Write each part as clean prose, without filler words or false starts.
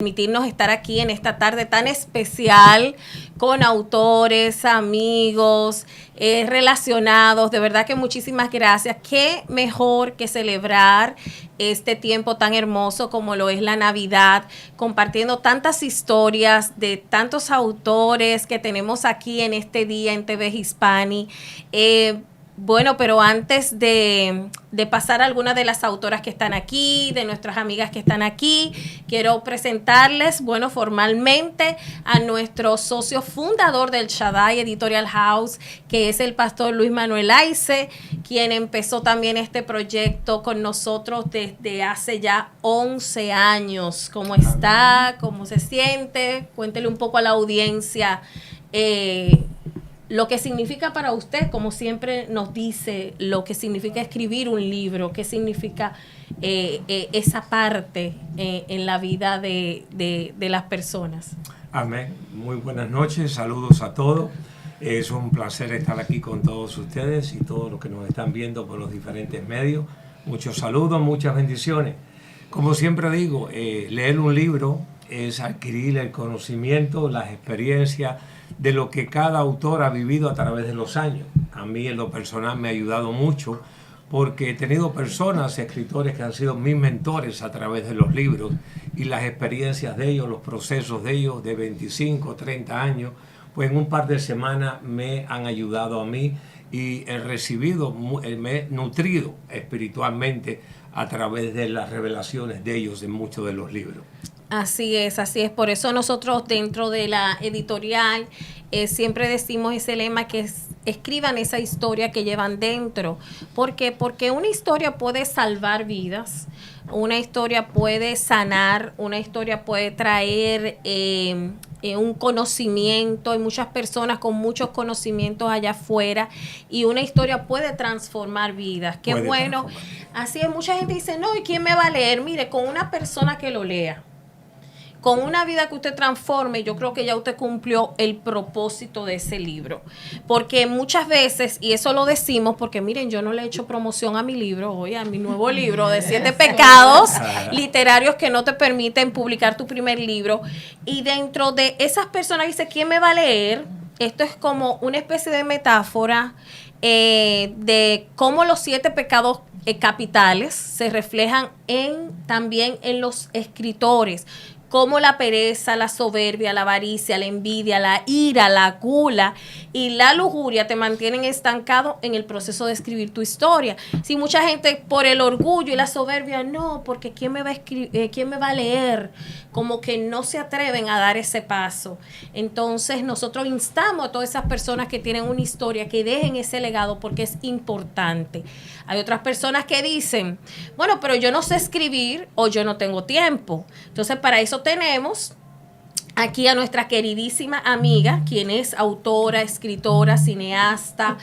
Permitirnos estar aquí en esta tarde tan especial con autores, amigos, relacionados. De verdad que muchísimas gracias. Qué mejor que celebrar este tiempo tan hermoso como lo es la Navidad, compartiendo tantas historias de tantos autores que tenemos aquí en este día en TV Hispani. Bueno, pero antes de pasar a algunas de las autoras que están aquí, de nuestras amigas que están aquí, quiero presentarles, bueno, formalmente a nuestro socio fundador del Shaddai Editorial House, que es el pastor Luis Manuel Aice, quien empezó también este proyecto con nosotros desde hace ya 11 años. ¿Cómo está? ¿Cómo se siente? Cuéntele un poco a la audiencia lo que significa para usted, como siempre nos dice, lo que significa escribir un libro, qué significa esa parte en la vida de las personas. Amén. Muy buenas noches, saludos a todos. Es un placer estar aquí con todos ustedes y todos los que nos están viendo por los diferentes medios. Muchos saludos, muchas bendiciones. Como siempre digo, leer un libro es adquirir el conocimiento, las experiencias de lo que cada autor ha vivido a través de los años. A mí en lo personal me ha ayudado mucho porque he tenido personas, escritores que han sido mis mentores a través de los libros y las experiencias de ellos, los procesos de ellos de 25, 30 años, pues en un par de semanas me han ayudado a mí y he recibido, me he nutrido espiritualmente a través de las revelaciones de ellos en muchos de los libros. Así es, así es. Por eso nosotros dentro de la editorial siempre decimos ese lema que es: escriban esa historia que llevan dentro. ¿Por qué? Porque una historia puede salvar vidas, una historia puede sanar, una historia puede traer un conocimiento. Hay muchas personas con muchos conocimientos allá afuera y una historia puede transformar vidas. Qué bueno. Así es, mucha gente dice, no, ¿y quién me va a leer? Mire, con una persona que lo lea, con una vida que usted transforme, yo creo que ya usted cumplió el propósito de ese libro. Porque muchas veces, y eso lo decimos porque miren, yo no le he hecho promoción a mi libro hoy, a mi nuevo libro de 7 pecados literarios que no te permiten publicar tu primer libro. Y dentro de esas personas dice, ¿quién me va a leer? Esto es como una especie de metáfora de cómo los 7 pecados capitales se reflejan también en los escritores. Como la pereza, la soberbia, la avaricia, la envidia, la ira, la gula y la lujuria te mantienen estancado en el proceso de escribir tu historia. Si mucha gente por el orgullo y la soberbia, no, porque ¿quién me va a escribir, quién me va a leer? Como que no se atreven a dar ese paso. Entonces nosotros instamos a todas esas personas que tienen una historia que dejen ese legado porque es importante. Hay otras personas que dicen, bueno, pero yo no sé escribir o yo no tengo tiempo. Entonces para eso tenemos aquí a nuestra queridísima amiga, quien es autora, escritora, cineasta,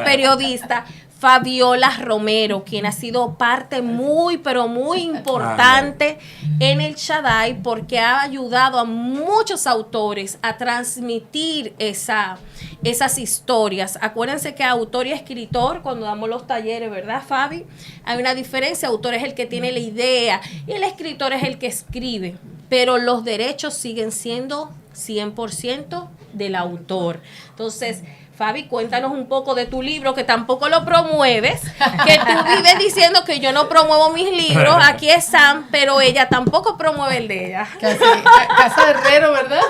periodista, Fabiola Romero, quien ha sido parte muy, pero muy importante en el Shaddai porque ha ayudado a muchos autores a transmitir esas historias. Acuérdense que autor y escritor, cuando damos los talleres, ¿verdad, Fabi? Hay una diferencia. Autor es el que tiene la idea y el escritor es el que escribe. Pero los derechos siguen siendo 100% del autor. Entonces, Fabi, cuéntanos un poco de tu libro, que tampoco lo promueves, que tú vives diciendo que yo no promuevo mis libros. Aquí es Sam, pero ella tampoco promueve el de ella. Casa de herrero, ¿verdad?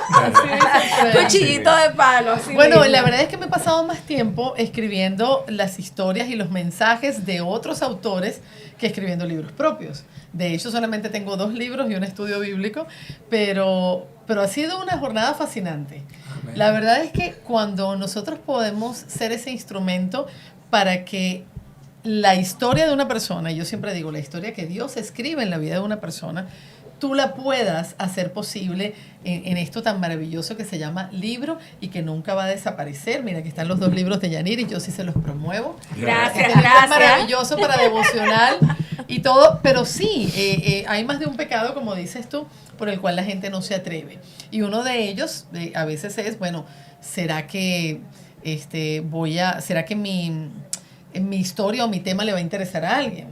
Cuchillito de palo. Así bueno, mismo. La verdad es que me he pasado más tiempo escribiendo las historias y los mensajes de otros autores que escribiendo libros propios. De hecho, solamente tengo 2 libros y un estudio bíblico, pero ha sido una jornada fascinante. Amén. La verdad es que cuando nosotros podemos ser ese instrumento para que la historia de una persona, y yo siempre digo, la historia que Dios escribe en la vida de una persona, tú la puedas hacer posible en esto tan maravilloso que se llama libro y que nunca va a desaparecer. Mira, aquí están los 2 libros de Yanir y yo sí se los promuevo. Gracias, Es maravilloso para devocional y todo, pero sí, hay más de un pecado, como dices tú, por el cual la gente no se atreve. Y uno de ellos a veces es, bueno, ¿será que mi historia o mi tema le va a interesar a alguien?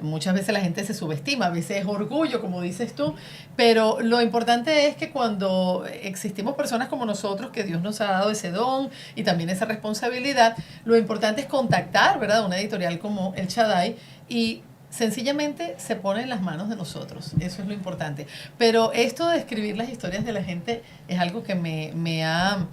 muchas veces la gente se subestima, a veces es orgullo, como dices tú, pero lo importante es que cuando existimos personas como nosotros, que Dios nos ha dado ese don y también esa responsabilidad, lo importante es contactar, ¿verdad?, una editorial como El Shaddai y sencillamente se pone en las manos de nosotros. Eso es lo importante. Pero esto de escribir las historias de la gente es algo que me ha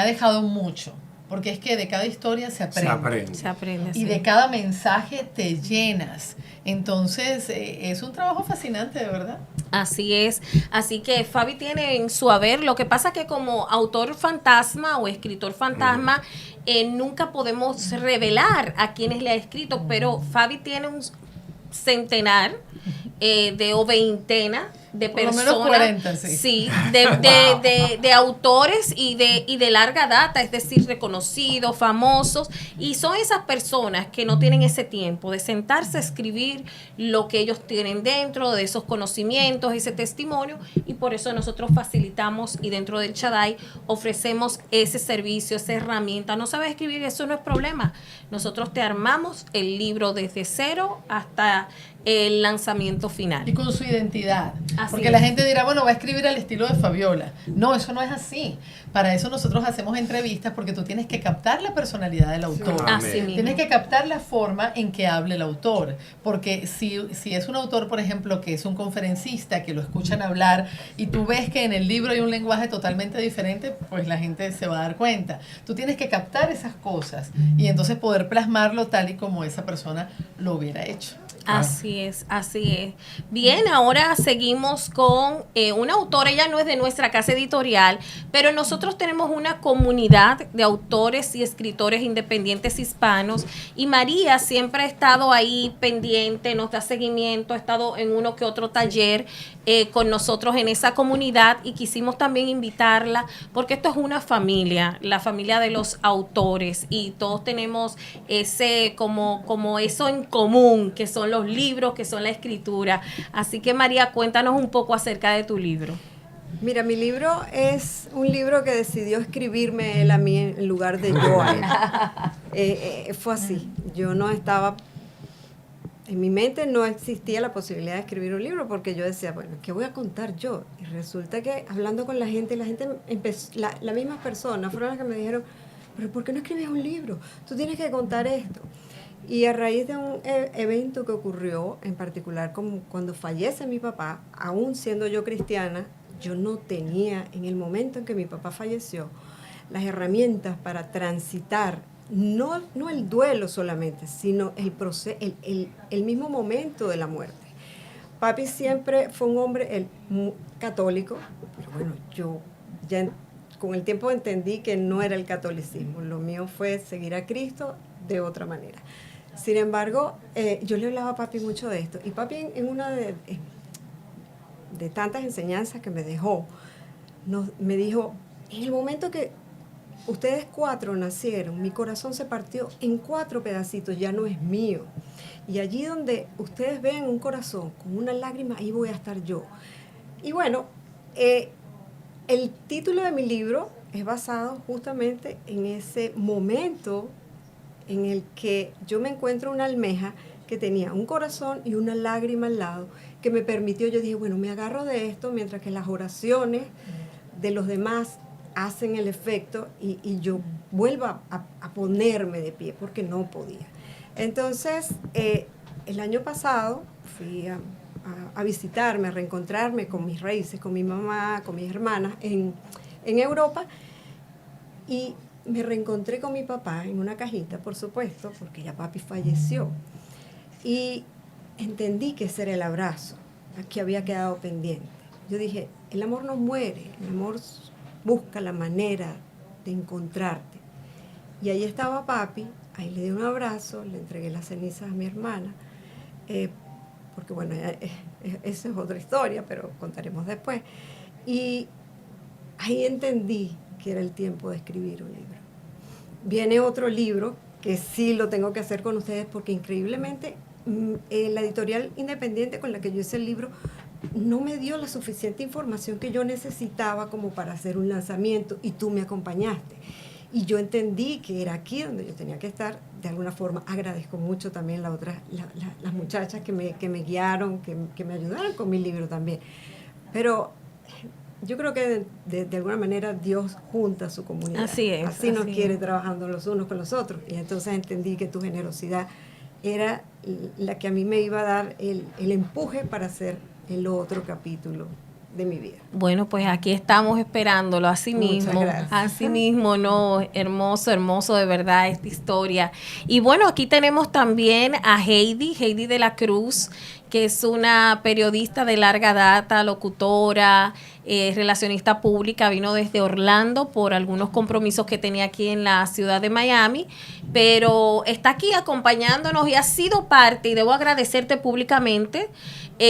dejado mucho. Porque es que de cada historia se aprende. Se aprende, Y sí. de cada mensaje te llenas. Entonces, es un trabajo fascinante, de verdad. Así es. Así que Fabi tiene en su haber, lo que pasa que como autor fantasma o escritor fantasma, nunca podemos revelar a quienes le ha escrito, pero Fabi tiene un centenar o veintena de Por lo personas, menos 40, sí. de autores y de larga data, es decir, reconocidos, famosos, y son esas personas que no tienen ese tiempo de sentarse a escribir lo que ellos tienen dentro de esos conocimientos, ese testimonio, y por eso nosotros facilitamos y dentro del Shaddai ofrecemos ese servicio, esa herramienta. No sabes escribir, eso no es problema. Nosotros te armamos el libro desde cero hasta el lanzamiento final. Y con su identidad. Así Porque es. la gente dirá, bueno, va a escribir al estilo de Fabiola. No, eso no es así. Para eso nosotros hacemos entrevistas porque tú tienes que captar la personalidad del autor. Sí. Así mismo. Tienes que captar la forma en que hable el autor. Porque si es un autor, por ejemplo, que es un conferencista, que lo escuchan hablar y tú ves que en el libro hay un lenguaje totalmente diferente, pues la gente se va a dar cuenta. Tú tienes que captar esas cosas y entonces poder plasmarlo tal y como esa persona lo hubiera hecho. Así es, así es. Bien, ahora seguimos con una autora, ella no es de nuestra casa editorial, pero nosotros tenemos una comunidad de autores y escritores independientes hispanos y María siempre ha estado ahí pendiente, nos da seguimiento, ha estado en uno que otro taller con nosotros en esa comunidad y quisimos también invitarla porque esto es una familia, la familia de los autores y todos tenemos ese como eso en común, que son los libros, que son la escritura. Así que María, cuéntanos un poco acerca de tu libro. Mira, mi libro es un libro que decidió escribirme él a mí en lugar de yo a él. Fue así. Yo no estaba, en mi mente no existía la posibilidad de escribir un libro porque yo decía, bueno, ¿qué voy a contar yo? Y resulta que hablando con la gente empezó, la misma persona fueron las que me dijeron, pero ¿por qué no escribes un libro? Tú tienes que contar esto. Y a raíz de un evento que ocurrió, en particular como cuando fallece mi papá, aún siendo yo cristiana, yo no tenía en el momento en que mi papá falleció las herramientas para transitar, no el duelo solamente, sino el proceso, el mismo momento de la muerte. Papi siempre fue un hombre católico, pero bueno, yo ya con el tiempo entendí que no era el catolicismo, lo mío fue seguir a Cristo de otra manera. Sin embargo, yo le hablaba a papi mucho de esto. Y papi en una de tantas enseñanzas que me dejó, me dijo, en el momento que ustedes 4 nacieron, mi corazón se partió en 4 pedacitos, ya no es mío. Y allí donde ustedes vean un corazón con una lágrima, ahí voy a estar yo. Y bueno, el título de mi libro es basado justamente en ese momento en el que yo me encuentro una almeja que tenía un corazón y una lágrima al lado, que me permitió, yo dije, bueno, me agarro de esto mientras que las oraciones de los demás hacen el efecto y yo vuelvo a ponerme de pie, porque no podía. Entonces, el año pasado fui a visitarme, a reencontrarme con mis raíces, con mi mamá, con mis hermanas en Europa, y me reencontré con mi papá en una cajita, por supuesto, porque ya papi falleció. Y entendí que ese era el abrazo que había quedado pendiente. Yo dije, el amor no muere, el amor busca la manera de encontrarte. Y ahí estaba papi, ahí le di un abrazo, le entregué las cenizas a mi hermana, porque bueno, esa es otra historia, pero contaremos después. Y ahí entendí que era el tiempo de escribir un libro. Viene otro libro que sí lo tengo que hacer con ustedes porque increíblemente la editorial independiente con la que yo hice el libro no me dio la suficiente información que yo necesitaba como para hacer un lanzamiento y tú me acompañaste. Y yo entendí que era aquí donde yo tenía que estar. De alguna forma agradezco mucho también las muchachas que me guiaron, que me ayudaron con mi libro también. Pero yo creo que de alguna manera Dios junta a su comunidad. Así es. Así nos quiere trabajando los unos con los otros. Y entonces entendí que tu generosidad era la que a mí me iba a dar el empuje para hacer el otro capítulo de mi vida. Bueno, pues aquí estamos esperándolo, así mismo. Así mismo, no, hermoso de verdad esta historia. Y bueno, aquí tenemos también a Heidi de la Cruz, que es una periodista de larga data, locutora, relacionista pública, vino desde Orlando por algunos compromisos que tenía aquí en la ciudad de Miami, pero está aquí acompañándonos y ha sido parte, y debo agradecerte públicamente.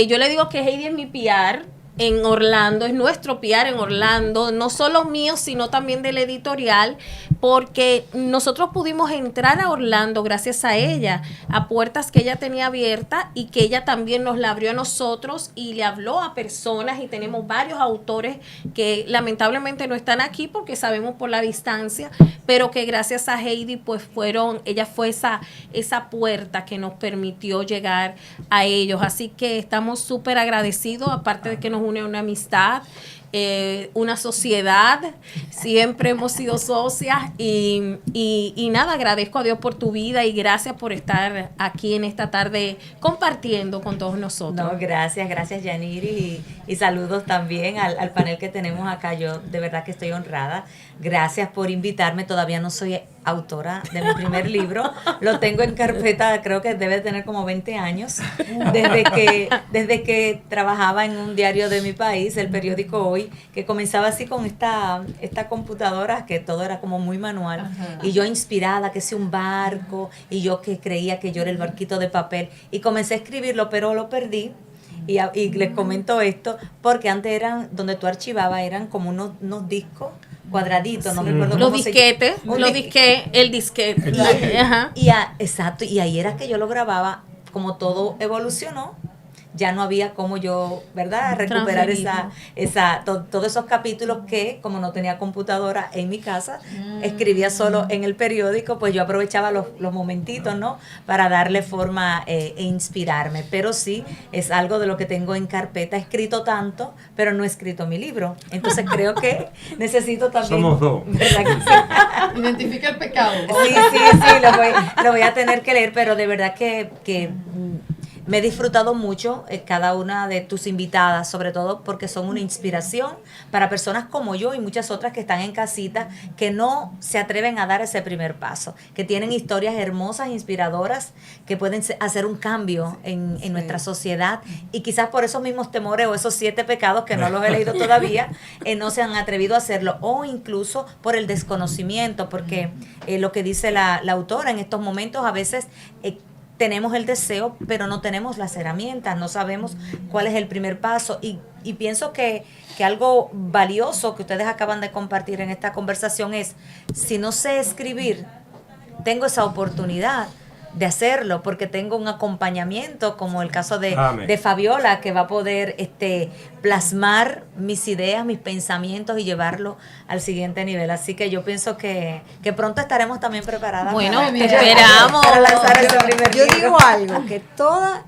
Yo le digo que Heidi es mi PR en Orlando, es nuestro PR en Orlando, no solo mío, sino también del editorial, porque nosotros pudimos entrar a Orlando gracias a ella, a puertas que ella tenía abiertas y que ella también nos la abrió a nosotros y le habló a personas, y tenemos varios autores que lamentablemente no están aquí porque sabemos por la distancia, pero que gracias a Heidi pues ella fue esa puerta que nos permitió llegar a ellos, así que estamos súper agradecidos, aparte de que nos une una amistad, una sociedad, siempre hemos sido socias y nada, agradezco a Dios por tu vida y gracias por estar aquí en esta tarde compartiendo con todos nosotros. No, gracias Yaniri y saludos también al panel que tenemos acá. Yo de verdad que estoy honrada. Gracias por invitarme. Todavía no soy autora de mi primer libro. Lo tengo en carpeta, creo que debe tener como 20 años. Desde que trabajaba en un diario de mi país, el periódico Hoy, que comenzaba así con esta computadora, que todo era como muy manual. Ajá. Y yo inspirada, que sea un barco, y yo que creía que yo era el barquito de papel. Y comencé a escribirlo, pero lo perdí. Y les comento esto, porque antes donde tú archivabas, eran como unos discos cuadraditos, no recuerdo cómo el disquete. Exacto, y ahí era que yo lo grababa. Como todo evolucionó, ya no había como yo, ¿verdad?, recuperar todos esos capítulos que, como no tenía computadora en mi casa, escribía solo en el periódico, pues yo aprovechaba los momentitos, ¿no?, para darle forma e inspirarme. Pero sí, es algo de lo que tengo en carpeta. He escrito tanto, pero no he escrito mi libro. Entonces creo que necesito también... Somos dos. ¿Verdad que sí? Identifica el pecado. Sí, lo voy a tener que leer, pero de verdad que me he disfrutado mucho cada una de tus invitadas, sobre todo porque son una inspiración para personas como yo y muchas otras que están en casita, que no se atreven a dar ese primer paso, que tienen historias hermosas, inspiradoras, que pueden hacer un cambio en nuestra sociedad, y quizás por esos mismos temores o esos 7 pecados que no los he leído todavía, no se han atrevido a hacerlo, o incluso por el desconocimiento, porque lo que dice la autora en estos momentos, a veces tenemos el deseo, pero no tenemos las herramientas, no sabemos cuál es el primer paso, y pienso que algo valioso que ustedes acaban de compartir en esta conversación es, si no sé escribir, tengo esa oportunidad de hacerlo, porque tengo un acompañamiento, como el caso de Fabiola, que va a poder plasmar mis ideas, mis pensamientos y llevarlo al siguiente nivel. Así que yo pienso que pronto estaremos también preparadas. Bueno, te esperamos para lanzar ese primer libro. Yo digo algo, que toda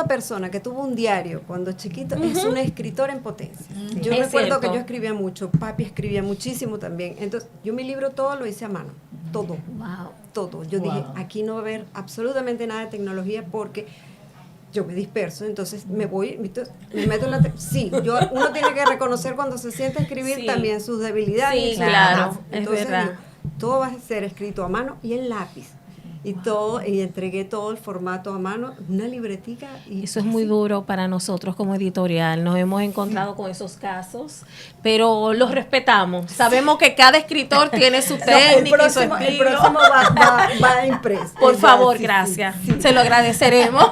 persona que tuvo un diario cuando chiquito es un escritor en potencia. Yo recuerdo que yo escribía mucho, papi escribía muchísimo también. Entonces, yo mi libro todo lo hice a mano, todo. Wow. Todo. Yo dije, aquí no va a haber absolutamente nada de tecnología porque yo me disperso, entonces me meto en la... uno tiene que reconocer cuando se siente a escribir también sus debilidades. Sí, claro, entonces, es verdad. Todo va a ser escrito a mano y en lápiz. Y entregué todo el formato a mano, una libretica. Y eso es muy duro para nosotros como editorial. Nos hemos encontrado con esos casos, pero los respetamos. Sabemos que cada escritor tiene su técnica y su estilo. El próximo va impreso. Por favor, gracias. Sí. Se lo agradeceremos.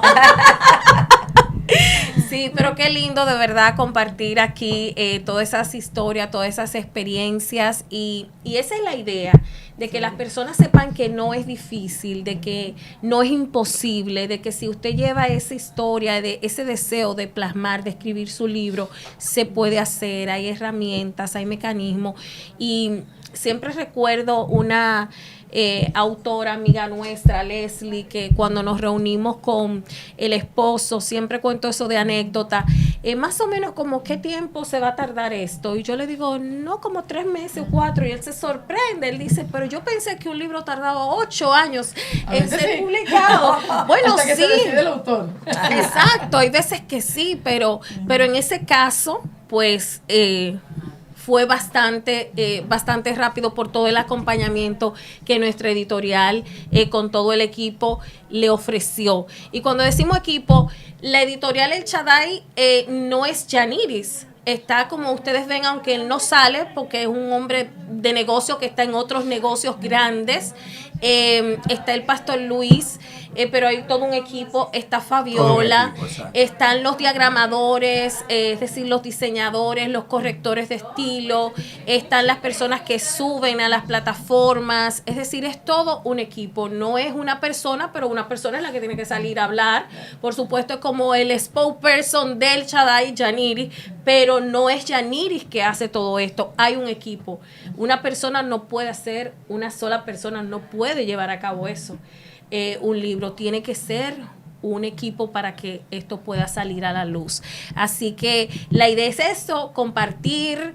Sí, pero qué lindo de verdad compartir aquí todas esas historias, todas esas experiencias, y esa es la idea, de que las personas sepan que no es difícil, de que no es imposible, de que si usted lleva esa historia, de ese deseo de plasmar, de escribir su libro, se puede hacer, hay herramientas, hay mecanismos, y siempre recuerdo una autora amiga nuestra, Leslie, que cuando nos reunimos con el esposo, siempre cuento eso de anécdota, más o menos como ¿qué tiempo se va a tardar esto? Y yo le digo, no, como 3 meses o 4, y él se sorprende, él dice, pero yo pensé que un libro tardaba 8 años en ser publicado. Bueno, hasta que sí. se decide el autor. Exacto, hay veces que sí, pero en ese caso, pues fue bastante rápido por todo el acompañamiento que nuestra editorial con todo el equipo le ofreció. Y cuando decimos equipo, la editorial El Shaddai no es Yaniris. Está, como ustedes ven, aunque él no sale porque es un hombre de negocio que está en otros negocios grandes. Está el pastor Luis, pero hay todo un equipo. Está Fabiola, están los diagramadores, es decir, los diseñadores, los correctores de estilo, están las personas que suben a las plataformas. Es decir, es todo un equipo. No es una persona, pero una persona es la que tiene que salir a hablar. Por supuesto, es como el spokesperson del Shaddai, Yaniris, pero no es Yaniris que hace todo esto. Hay un equipo. Una persona no puede hacer, una sola persona no puede llevar a cabo eso. Un libro tiene que ser un equipo para que esto pueda salir a la luz. Así que la idea es eso, compartir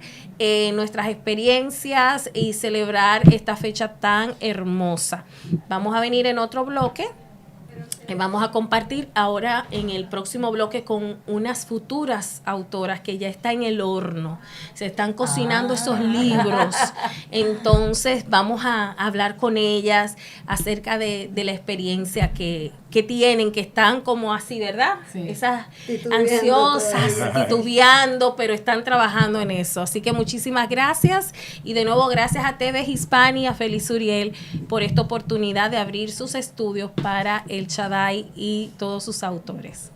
nuestras experiencias y celebrar esta fecha tan hermosa. Vamos a venir en otro bloque. Vamos a compartir ahora en el próximo bloque con unas futuras autoras que ya están en el horno. Se están cocinando esos libros. Entonces vamos a hablar con ellas acerca de la experiencia que tienen, que están como así, ¿verdad? Sí. Esas Titubeando ansiosas, todavía. titubeando, pero están trabajando en eso. Así que muchísimas gracias. Y de nuevo, gracias a TV Hispani, a Feliz Uriel, por esta oportunidad de abrir sus estudios para El Shaddai y todos sus autores.